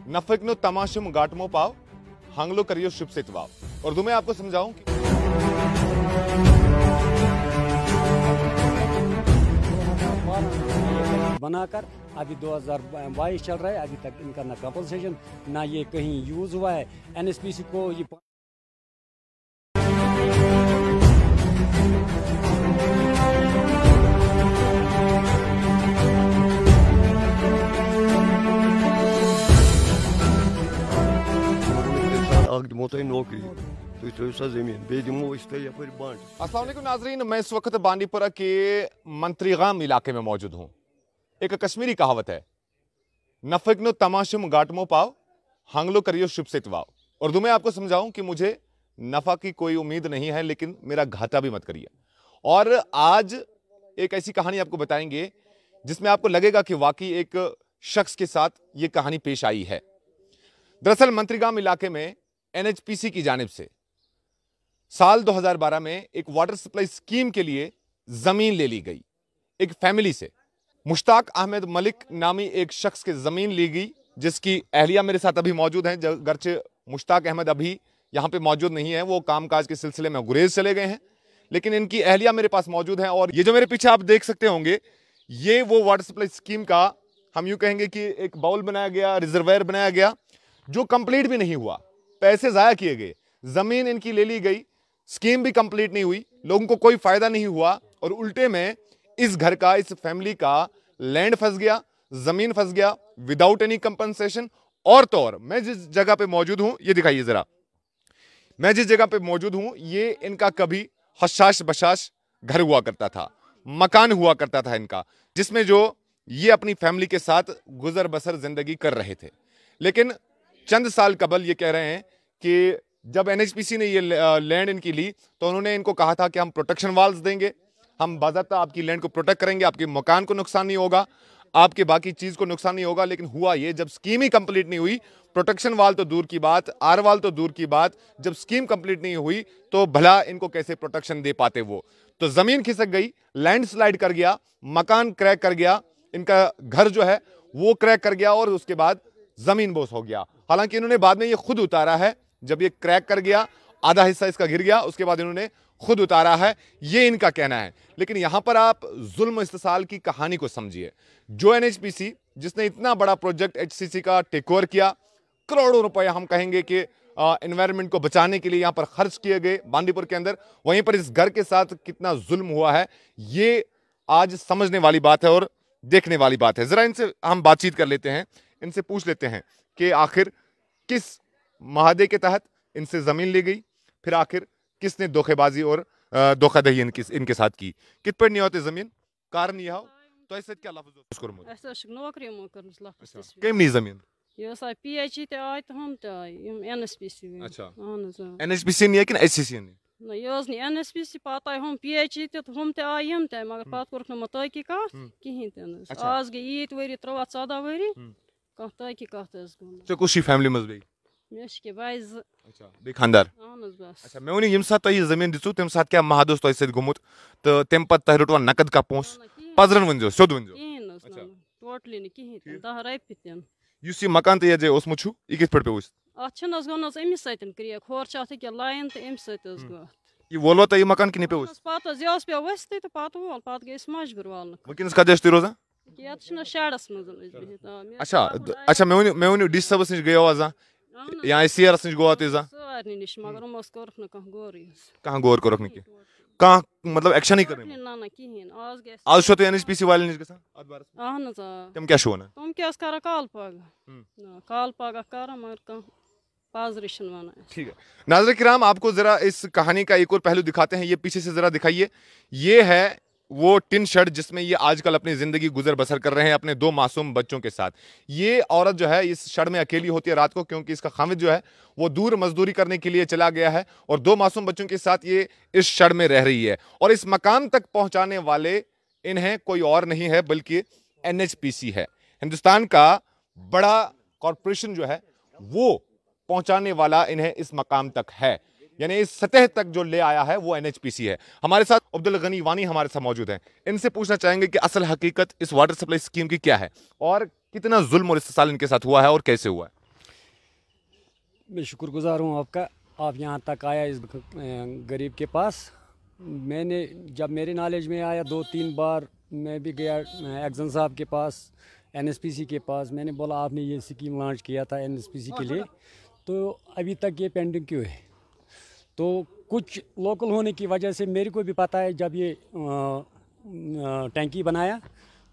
नफिकनो तमाशुम गाटमो पाव हांगलो करियो शुभ से वाव। उर्दू में आपको समझाऊं कि बनाकर अभी 2022 चल रहा है, अभी तक इनका ना कंपनसेशन ना ये कहीं यूज हुआ है। एनएचपीसी को ये नौकरी जमीन अस्सलाम वालेकुम नाजरीन, मैं इस वक्त बांडीपुरा के मंत्रीगाम इलाके में मौजूद हूँ। एक कश्मीरी कहावत है, नफिकनो तमाशुम गाटमो पाव हांगलो करियो शुभ से वाव। उर्दू में आपको समझाऊं कि मुझे नफा की कोई उम्मीद नहीं है, लेकिन मेरा घाटा भी मत करिए। और आज एक ऐसी कहानी आपको बताएंगे जिसमें आपको लगेगा कि वाकई एक शख्स के साथ ये कहानी पेश आई है। दरअसल मंत्रीगाम इलाके में एनएचपीसी की जानिब से साल 2012 में एक वाटर सप्लाई स्कीम के लिए जमीन ले ली गई। एक फैमिली से मुश्ताक अहमद मलिक नामी एक शख्स की जमीन ली गई, जिसकी अहलिया मेरे साथ अभी मौजूद हैं। गर्चे मुश्ताक अहमद अभी यहां पे मौजूद नहीं है, वो कामकाज के सिलसिले में गुरेज चले गए हैं, लेकिन इनकी अहलिया मेरे पास मौजूद हैं। और ये जो मेरे पीछे आप देख सकते होंगे, ये वो वाटर सप्लाई स्कीम का हम यूं कहेंगे कि एक बाउल बनाया गया, रिजर्वायर बनाया गया, जो कंप्लीट भी नहीं हुआ। पैसे जाया किए गए, जमीन इनकी ले ली गई, स्कीम भी कंप्लीट नहीं हुई, लोगों को कोई फायदा नहीं हुआ, और उल्टे में इस घर का, इस फैमिली का लैंड फंस गया, जमीन फंस गया विदाउट एनी कंपनसेशन। और तो और मैं जिस जगह पे मौजूद हूं, ये दिखाइए जरा, मैं जिस जगह पे मौजूद हूं, ये इनका कभी हशाश बशाश घर हुआ करता था, मकान हुआ करता था इनका, जिसमें जो ये अपनी फैमिली के साथ गुजर बसर जिंदगी कर रहे थे। लेकिन चंद साल कबल ये कह रहे हैं कि जब एनएचपीसी ने ये लैंड इनकी ली, तो उन्होंने इनको कहा था कि हम प्रोटेक्शन वाल्स देंगे, हम बाज़ाब्ता आपकी लैंड को प्रोटेक्ट करेंगे, आपके मकान को नुकसान नहीं होगा, आपके बाकी चीज़ को नुकसान नहीं होगा। लेकिन हुआ ये, जब स्कीम ही कंप्लीट नहीं हुई, प्रोटेक्शन वाल तो दूर की बात, आर वाल तो दूर की बात, जब स्कीम कंप्लीट नहीं हुई तो भला इनको कैसे प्रोटेक्शन दे पाते वो। तो ज़मीन खिसक गई, लैंडस्लाइड कर गया, मकान क्रैक कर गया, इनका घर जो है वो क्रैक कर गया, और उसके बाद ज़मीन बोस हो गया। हालांकि इन्होंने बाद में ये खुद उतारा है, जब ये क्रैक कर गया, आधा हिस्सा इसका गिर गया, उसके बाद इन्होंने खुद उतारा है, ये इनका कहना है। लेकिन यहां पर आप जुल्म इस्तेसाल की कहानी को समझिए। जो एनएचपीसी, जिसने इतना बड़ा प्रोजेक्ट एचसीसी का टेक ओवर किया, करोड़ों रुपए हम कहेंगे कि एनवायरनमेंट को बचाने के लिए यहां पर खर्च किए गए बांडीपुर के अंदर, वहीं पर इस घर के साथ कितना जुल्म हुआ है, ये आज समझने वाली बात है और देखने वाली बात है। जरा इनसे हम बातचीत कर लेते हैं, इनसे पूछ लेते हैं कि आखिर किस महादे के तहत इनसे जमीन ली गई, फिर आखिर किसने धोखेबाजी और धोखाधड़ी इनके साथ की, कित पर नहीं होते जमीन, कारण यह हो तो ऐसे क्या लफ्ज उसको कम नहीं जमीन पीएचई ते आय तो हम ते आय एनएसपीसी। अच्छा, एनएचपीसी नहीं है कि एचसीसी ने न एनएसपीसी पत आय हम पीएचई ते हम ते आय यम ते, मगर पत कोरक न मतकी कत कहीं ते। आज गई ईद वरी 13-14 वरी कह तकी कत तो कुछ फैमिली मज बे मेश के बाइज। अच्छा, बे खानदार। बस अच्छा, मैं उन्हें यम साथ तो ये जमीन दिसु तम साथ क्या महादोस तो ऐसे गुमुत तो तम पत तह रटवा नकद का पोंस पजरन वंजो सोद वंजो। अच्छा, टोटली न कहीं ते 10 रपि ते युस ये मकान ते जे ओस मुछु ई किस पर पे उस अच्छा नस गनस एमिस सतन क्रिया खोर चाथ के लाइन ते एम सतस गो ये वोलो तो ये मकान कि नहीं पे उस पत जस पे वस्ते तो पत वोल पत गइस मजबूर वाल वकिन का देश रोजा कि अच्छा शाडस मज। अच्छा अच्छा, मैं उन्हें डिस सबस निश गयो आजा या सीआरएस निश गो आते जा सारनी निश, मगर मस करक न कह गोरी कहां गौर करो नहीं के कहां मतलब एक्शन नहीं कर रहे ना ना कहीं आज गए आज शो तो एनएचपीसी वाले निश गसा अदबार आहन तुम क्या शो ना तुम क्या कर काल पागा कर मगर कह पाजरिशन वाना। ठीक है नाज़रीन किराम, आपको जरा इस कहानी का एक और पहलू दिखाते हैं, ये पीछे से जरा दिखाइए। ये है वो टिन शेड जिसमें ये आजकल अपनी जिंदगी गुजर बसर कर रहे हैं अपने 2 मासूम बच्चों के साथ। ये औरत जो है इस शेड में अकेली होती है रात को, क्योंकि इसका खामिद जो है वो दूर मजदूरी करने के लिए चला गया है, और 2 मासूम बच्चों के साथ ये इस शेड में रह रही है। और इस मकान तक पहुंचाने वाले इन्हें कोई और नहीं है बल्कि एनएचपीसी है। हिंदुस्तान का बड़ा कॉरपोरेशन जो है वो पहुंचाने वाला इन्हें इस मकाम तक है, यानी इस सतह तक जो ले आया है वो एनएचपीसी है। हमारे साथ अब्दुल गनी वानी हमारे साथ मौजूद हैं। इनसे पूछना चाहेंगे कि असल हकीकत इस वाटर सप्लाई स्कीम की क्या है और कितना जुल्म और इस्तेसाल इनके साथ हुआ है और कैसे हुआ है। मैं शुक्रगुजार हूँ आपका, आप यहाँ तक आया इस गरीब के पास। मैंने जब मेरे नॉलेज में आया 2-3 बार मैं भी गया एक्जन साहब के पास, एनएसपीसी के पास। मैंने बोला आपने ये स्कीम लॉन्च किया था एनएसपीसी के लिए, तो अभी तक ये पेंडिंग क्यों है? तो कुछ लोकल होने की वजह से मेरे को भी पता है, जब ये टैंकी बनाया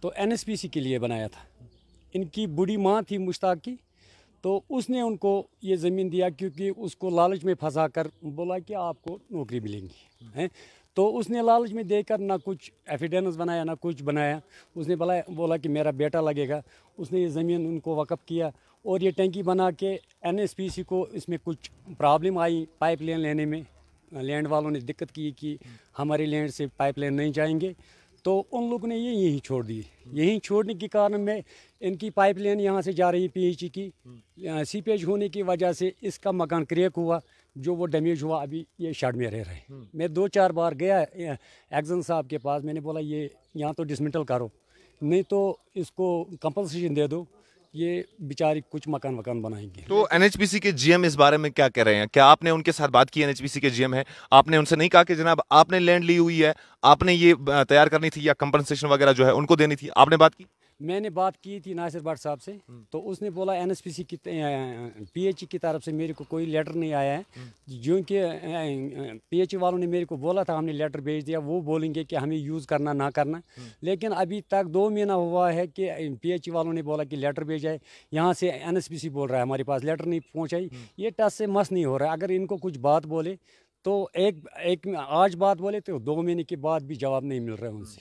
तो एनएसपीसी के लिए बनाया था। इनकी बूढ़ी माँ थी मुश्ताक की, तो उसने उनको ये ज़मीन दिया क्योंकि उसको लालच में फंसा कर बोला कि आपको नौकरी मिलेंगी हैं। तो उसने लालच में देकर ना कुछ एफिडेंस बनाया ना कुछ बनाया। उसने बोला कि मेरा बेटा लगेगा। उसने ये ज़मीन उनको वक़्फ़ किया और ये टैंकी बना के एनएसपीसी को इसमें कुछ प्रॉब्लम आई पाइपलाइन लेने में। लैंड वालों ने दिक्कत की कि हमारी लैंड से पाइपलाइन नहीं जाएंगे, तो उन लोगों ने ये यहीं छोड़ दी। यहीं छोड़ने के कारण में इनकी पाइपलाइन यहाँ से जा रही पीएचई की, सीपेज होने की वजह से इसका मकान क्रैक हुआ, जो वो डैमेज हुआ। अभी ये शेड में रह रहे हैं। मैं 2-4 बार गया एक्जन साहब के पास। मैंने बोला ये यहाँ तो डिसमेंटल करो, नहीं तो इसको कंपनसेशन दे दो, ये बेचारी कुछ मकान बनाएंगे। तो एनएचपीसी के जीएम इस बारे में क्या कह रहे हैं? क्या आपने उनके साथ बात की? एनएचपीसी के जीएम है, आपने उनसे नहीं कहा कि जनाब आपने लैंड ली हुई है, आपने ये तैयार करनी थी या कंपनसेशन वगैरह जो है उनको देनी थी, आपने बात की? मैंने बात की थी नासिर भट्ट साहब से, तो उसने बोला एनएचपीसी की पीएचई की तरफ से मेरे को कोई लेटर नहीं आया है। जो कि पीएचई वालों ने मेरे को बोला था हमने लेटर भेज दिया, वो बोलेंगे कि हमें यूज़ करना ना करना। लेकिन अभी तक 2 महीना हुआ है कि पीएचई वालों ने बोला कि लेटर भेजा है, यहाँ से एनएचपीसी बोल रहा है हमारे पास लेटर नहीं पहुँचाई। ये टस से मस नहीं हो रहा है। अगर इनको कुछ बात बोले तो एक आज बात बोले तो 2 महीने के बाद भी जवाब नहीं मिल रहा है उनसे,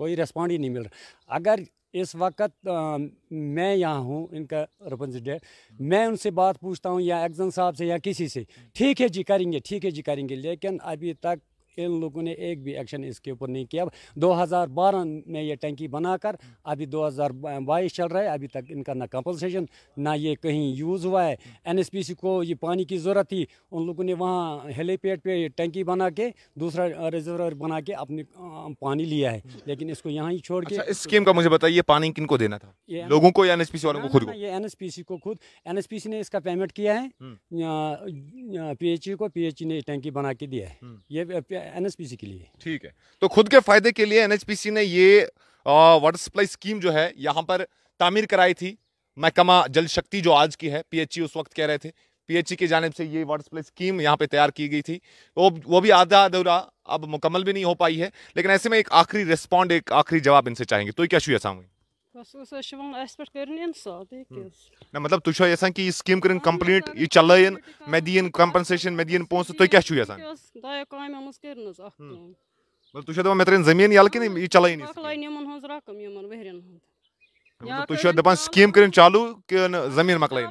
कोई रिस्पॉन्ड ही नहीं मिल रहा। अगर इस वक्त मैं यहाँ हूँ इनका रिप्रेजेंटेटिव, मैं उनसे बात पूछता हूँ या एक्जन साहब से या किसी से, ठीक है जी करेंगे, ठीक है जी करेंगे, लेकिन अभी तक इन लोगों ने एक भी एक्शन इसके ऊपर नहीं किया। 2012 में ये टैंकी बनाकर अभी 2022 चल रहा है, अभी तक इनका ना कंपनसेशन ना ये कहीं यूज़ हुआ है। एनएचपीसी को ये पानी की ज़रूरत थी, उन लोगों ने वहाँ हेलीपैड पे टैंकी बना के दूसरा रिजर्वर बना के अपने पानी लिया है, लेकिन इसको यहाँ ही छोड़ के। इस स्कीम का मुझे बताइए, पानी किनको देना था, लोगों को या एनएचपीसी वालों को खुद को? ये एनएचपीसी को खुद, एनएचपीसी ने इसका पेमेंट किया है पीएचई को, पीएचई ने टैंकी बना के दिया है ये एनएचपीसी के लिए। ठीक है, तो खुद के फायदे के लिए एनएचपीसी ने ये वाटर सप्लाई स्कीम जो है यहाँ पर तामीर कराई थी। महकमा जल शक्ति जो आज की है, पीएचई उस वक्त कह रहे थे, पीएचई की जानिब से ये वाटर सप्लाई स्कीम यहाँ पे तैयार की गई थी। वो भी आधा अधूरा, अब मुकम्मल भी नहीं हो पाई है। लेकिन ऐसे में एक आखिरी रिस्पॉन्ड, एक आखिरी जवाब इनसे चाहेंगे, तो क्या शुरू है ना, मतलब तुझे ऐसा कि ये स्कीम करें कंप्लीट, ये चलाएं, मैं दियन कंपनसेशन, मैं दियन पोंस, तो क्या शुरू है? मतलब तुझे तो मैं तेरे जमीन याल के नहीं ये चलाई नहीं, मतलब तुझे दपान स्कीम करें चालू कि जमीन मकलाई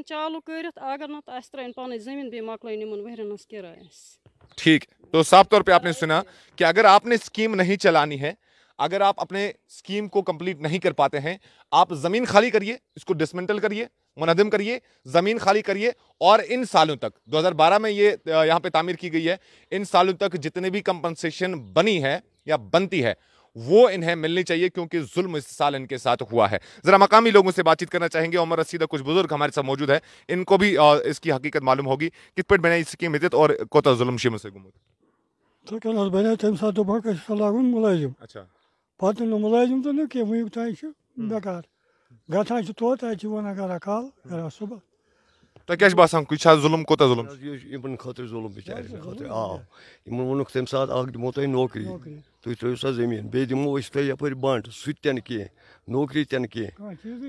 चालू करित, अगर न तो अस्त्रन पानी जमीन बे मकलाई निमन वहरनस किरायस। ठीक है, तो साफ तौर पे आपने सुना कि अगर आपने स्कीम नहीं चलानी है, अगर आप अपने स्कीम को कंप्लीट नहीं कर पाते हैं, आप जमीन खाली करिए, इसको डिसमेंटल करिए, मुनहदम करिए, जमीन खाली करिए, और इन सालों तक 2012 में ये यहाँ पे तामीर की गई है, इन सालों तक जितने भी कंपनसेशन बनी है या बनती है वो इन्हें मिलनी चाहिए, क्योंकि जुल्म इस साल इनके साथ हुआ है। जरा मकामी लोगों से बातचीत करना चाहेंगे। उमर रसीदा, कुछ बुजुर्ग हमारे साथ मौजूद है, इनको भी इसकी हकीकत मालूम होगी कित पे बने स्कीम हित और कोता जुल्म शिम से गुमुत। तो क्या बने तम साथ तो बक लागून मुलाजिम, अच्छा पत मुलाजिम तो न के वही ताई बेकार गथा तो ताई वन कर काल कर सुबह। तो क्या बासान कुछ जुल्म कोता जुल्म इन खतर जुल्म बिचार खतर इन वोनुक तम साथ दिमो तुम नौकरी, तुम त्रो सा जमीन, बे दिमो यपर बंट सह कह नौकरी तन कह,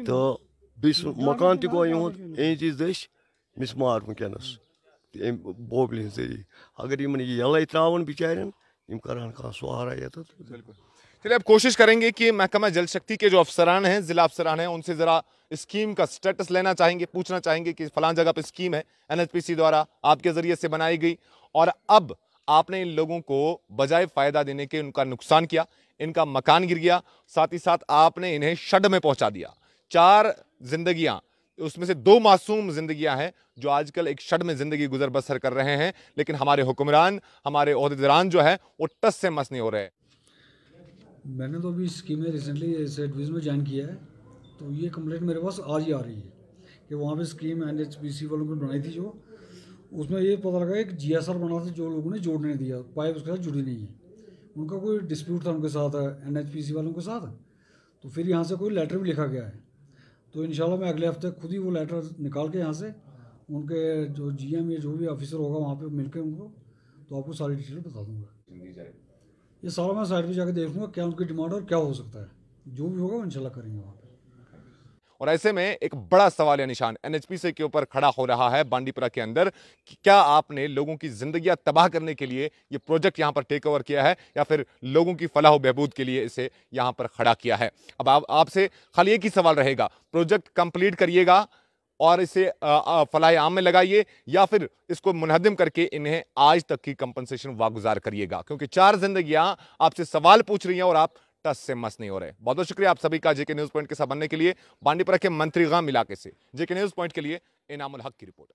तो बीस मकान तक गो इहुद एज दश मिसमार वनकस बोबल जरिए। अगर इन यल त्रावन बिचार करान कह सहारा ये। चलिए, अब कोशिश करेंगे कि महकमा जल शक्ति के जो अफसरान हैं, जिला अफसरान हैं, उनसे जरा स्कीम का स्टेटस लेना चाहेंगे, पूछना चाहेंगे कि फलां जगह पे स्कीम है एनएचपीसी द्वारा आपके जरिए से बनाई गई, और अब आपने इन लोगों को बजाय फायदा देने के उनका नुकसान किया। इनका मकान गिर गया, साथ ही साथ आपने इन्हें शड में पहुंचा दिया। 4 जिंदगियां, उसमें से 2 मासूम जिंदगियां हैं जो आजकल एक शड में जिंदगी गुजर बसर कर रहे हैं, लेकिन हमारे हुक्मरान, हमारे ओहदेदारान जो है वो टस से मस नहीं हो रहे। मैंने तो अभी स्कीम में रिसेंटली इसे डिवीज़न में ज्वाइन किया है, तो ये कंप्लेंट मेरे पास आज ही आ रही है कि वहाँ पे स्कीम NHPC वालों ने बनाई थी, जो उसमें ये पता लगा एक GSR बना था जो लोगों ने जोड़ने नहीं दिया, पाइप उसके साथ जुड़ी नहीं है, उनका कोई डिस्प्यूट था उनके साथ NHPC वालों के साथ। तो फिर यहाँ से कोई लेटर भी लिखा गया है, तो इंशाल्लाह मैं अगले हफ्ते खुद ही वो लेटर निकाल के यहाँ से उनके जो GM या जो भी ऑफिसर होगा वहाँ पे मिलकर उनको, तो आपको सारी डिटेल बता दूँगा। ये सारा मैं साइड पे जाकर देख लूँगा क्या उनकी डिमांड और क्या हो सकता है, जो भी होगा इंशाल्लाह करेंगे वहाँ पे। और ऐसे में एक बड़ा सवाल या निशान NHPC के ऊपर खड़ा हो रहा है बांडीपुरा के अंदर कि क्या आपने लोगों की जिंदगियां तबाह करने के लिए ये प्रोजेक्ट यहां पर टेक ओवर किया है या फिर लोगों की फलाह बहबूद के लिए इसे यहां पर खड़ा किया है। अब आपसे खाली एक ही सवाल रहेगा, प्रोजेक्ट कंप्लीट करिएगा और इसे फलाह आम में लगाइए या फिर इसको मुनहदिम करके इन्हें आज तक की कंपनसेशन वागुजार करिएगा, क्योंकि 4 जिंदगियां आपसे सवाल पूछ रही हैं और आप टस से मस नहीं हो रहे। बहुत बहुत शुक्रिया आप सभी का जेके न्यूज पॉइंट के साथ बनने के लिए। बांडीपुरा के मंत्रीगाम इलाके से जेके न्यूज पॉइंट के लिए इनामुल हक की रिपोर्ट।